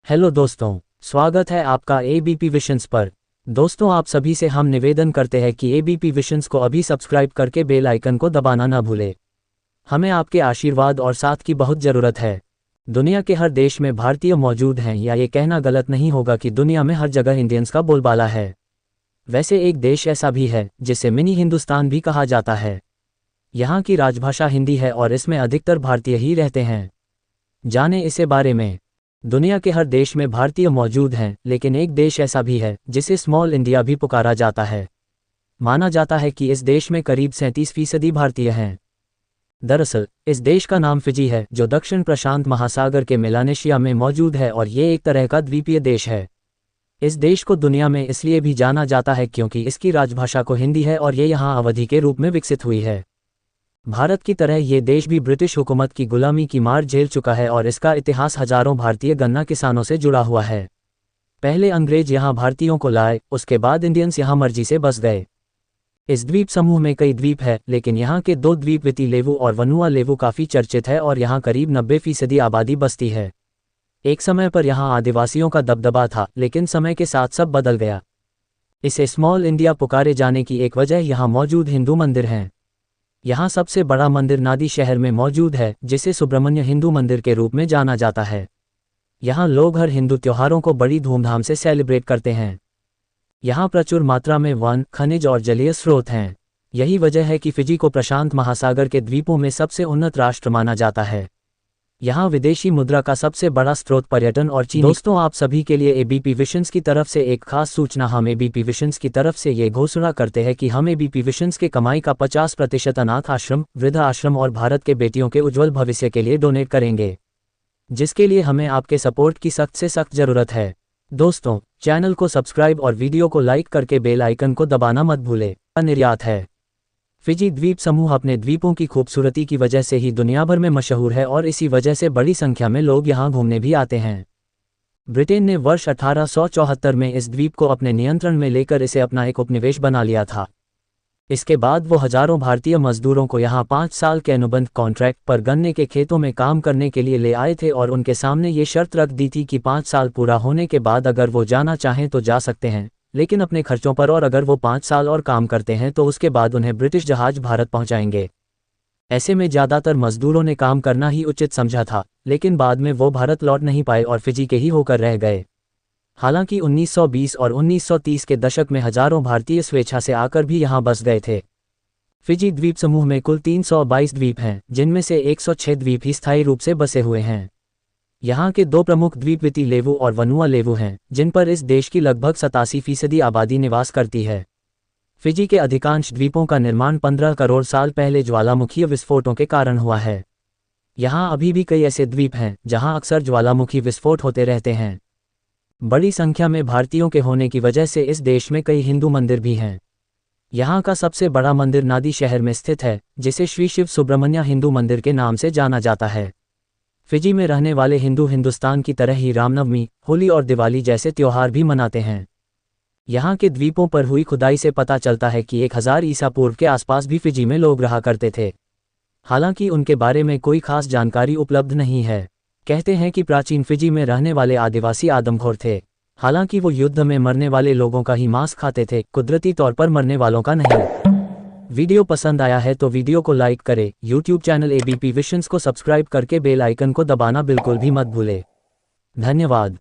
Hello दोस्तों, स्वागत है आपका एबीपी विशंस पर। दोस्तों, आप सभी से हम निवेदन करते हैं कि एबीपी विशंस को अभी सब्सक्राइब करके बेल आइकन को दबाना ना भूले। हमें आपके आशीर्वाद और साथ की बहुत ज़रूरत है। दुनिया के हर देश में भारतीय मौजूद हैं, या ये कहना गलत नहीं होगा कि दुनिया में हर जगह इंडियंस का बोलबाला है। वैसे एक देश ऐसा भी है जिसे मिनी हिंदुस्तान भी कहा जाता है। यहाँ की राजभाषा हिंदी है और इसमें अधिकतर भारतीय ही रहते हैं। जाने इसे बारे में। दुनिया के हर देश में भारतीय मौजूद हैं, लेकिन एक देश ऐसा भी है जिसे स्मॉल इंडिया भी पुकारा जाता है। माना जाता है कि इस देश में करीब 37% भारतीय हैं। दरअसल इस देश का नाम फिजी है, जो दक्षिण प्रशांत महासागर के मेलानेशिया में मौजूद है और ये एक तरह का द्वीपीय देश है। इस देश को दुनिया में इसलिए भी जाना जाता है क्योंकि इसकी राजभाषा को हिंदी है और ये यहाँ अवधि के रूप में विकसित हुई है। भारत की तरह ये देश भी ब्रिटिश हुकूमत की गुलामी की मार झेल चुका है और इसका इतिहास हजारों भारतीय गन्ना किसानों से जुड़ा हुआ है। पहले अंग्रेज यहाँ भारतीयों को लाए, उसके बाद इंडियंस यहाँ मर्जी से बस गए। इस द्वीप समूह में कई द्वीप है, लेकिन यहाँ के दो द्वीप विति लेवु और वनुआ लेवु काफ़ी चर्चित है और यहाँ करीब 90% आबादी बसती है। एक समय पर यहाँ आदिवासियों का दबदबा था, लेकिन समय के साथ सब बदल गया। इसे स्मॉल इंडिया पुकारे जाने की एक वजह यहाँ मौजूद हिंदू मंदिर हैं। यहाँ सबसे बड़ा मंदिर नादी शहर में मौजूद है, जिसे सुब्रमण्य हिंदू मंदिर के रूप में जाना जाता है। यहाँ लोग हर हिंदू त्योहारों को बड़ी धूमधाम से सेलिब्रेट करते हैं। यहाँ प्रचुर मात्रा में वन, खनिज और जलीय स्रोत हैं। यही वजह है कि फिजी को प्रशांत महासागर के द्वीपों में सबसे उन्नत राष्ट्र माना जाता है। यहाँ विदेशी मुद्रा का सबसे बड़ा स्रोत पर्यटन और चीनी। दोस्तों, आप सभी के लिए एबीपी विशंस की तरफ से एक खास सूचना। हम एबीपी विशंस की तरफ से ये घोषणा करते हैं कि हम एबीपी विशंस के कमाई का 50% अनाथ आश्रम, वृद्ध आश्रम और भारत के बेटियों के उज्जवल भविष्य के लिए डोनेट करेंगे, जिसके लिए हमें आपके सपोर्ट की सख्त से सख्त जरूरत है। दोस्तों, चैनल को सब्सक्राइब और वीडियो को लाइक करके बेल आइकन को दबाना मत भूलें। निर्यात है। फिजी द्वीप समूह अपने द्वीपों की खूबसूरती की वजह से ही दुनिया भर में मशहूर है और इसी वजह से बड़ी संख्या में लोग यहाँ घूमने भी आते हैं। ब्रिटेन ने वर्ष 1874 में इस द्वीप को अपने नियंत्रण में लेकर इसे अपना एक उपनिवेश बना लिया था। इसके बाद वो हजारों भारतीय मजदूरों को यहाँ 5 साल के अनुबंध कॉन्ट्रैक्ट पर गन्ने के खेतों में काम करने के लिए ले आए थे और उनके सामने ये शर्त रख दी थी कि 5 साल पूरा होने के बाद अगर वो जाना चाहें तो जा सकते हैं, लेकिन अपने खर्चों पर, और अगर वो 5 साल और काम करते हैं तो उसके बाद उन्हें ब्रिटिश जहाज भारत पहुंचाएंगे। ऐसे में ज़्यादातर मजदूरों ने काम करना ही उचित समझा था, लेकिन बाद में वो भारत लौट नहीं पाए और फिजी के ही होकर रह गए। हालांकि 1920 और 1930 के दशक में हजारों भारतीय स्वेच्छा से आकर भी यहाँ बस गए थे। फिजी द्वीप समूह में कुल 322 द्वीप हैं, जिनमें से 106 द्वीप ही स्थायी रूप से बसे हुए हैं। यहाँ के दो प्रमुख द्वीप विति लेवु और वनुआ लेवु हैं, जिन पर इस देश की लगभग 87% आबादी निवास करती है। फिजी के अधिकांश द्वीपों का निर्माण 15 करोड़ साल पहले ज्वालामुखीय विस्फोटों के कारण हुआ है। यहाँ अभी भी कई ऐसे द्वीप हैं जहाँ अक्सर ज्वालामुखी विस्फोट होते रहते हैं। बड़ी संख्या में भारतीयों के होने की वजह से इस देश में कई हिंदू मंदिर भी हैं। यहाँ का सबसे बड़ा मंदिर नादी शहर में स्थित है, जिसे श्री शिव सुब्रमण्य हिंदू मंदिर के नाम से जाना जाता है। फिजी में रहने वाले हिंदू हिंदुस्तान की तरह ही रामनवमी, होली और दिवाली जैसे त्योहार भी मनाते हैं। यहाँ के द्वीपों पर हुई खुदाई से पता चलता है कि 1000 ईसा पूर्व के आसपास भी फिजी में लोग रहा करते थे। हालांकि उनके बारे में कोई खास जानकारी उपलब्ध नहीं है। कहते हैं कि प्राचीन फिजी में रहने वाले आदिवासी आदमखोर थे। हालांकि वो युद्ध में मरने वाले लोगों का ही मांस खाते थे, कुदरती तौर पर मरने वालों का नहीं। वीडियो पसंद आया है तो वीडियो को लाइक करें। यूट्यूब चैनल एबीपी विशंस को सब्सक्राइब करके बेल आइकन को दबाना बिल्कुल भी मत भूलें। धन्यवाद।